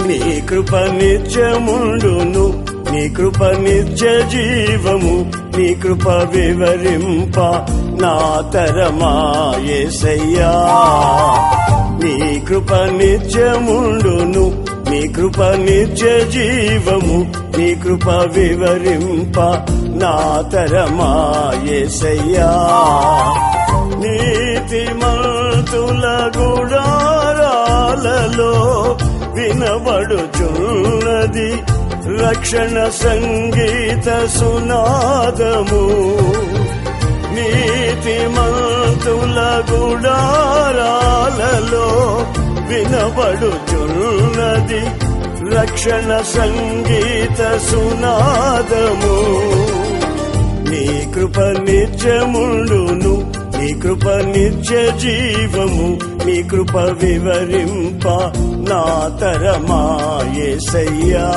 నీ కృప నిత్యముండును, నీ కృప నిత్య జీవము, నీ కృప వివరింప నా తరమా యేసయ్యా. నీ కృప నిత్యముండును, నీ కృప నిత్య జీవము, నీ కృప వివరింప నా తరమా యేసయ్యా. నీతిమంతుల గుడారాలలో వినబడుచున్నది రక్షణ సంగీత సునాదము. నీతిమంతుల గుడారాలలో వినబడుచున్నది రక్షణ సంగీత సునాదము. నీ కృప నిత్యముండును, నీ కృప నిత్య జీవము, నీ కృప వివరింప నా తరమా యేసయ్యా.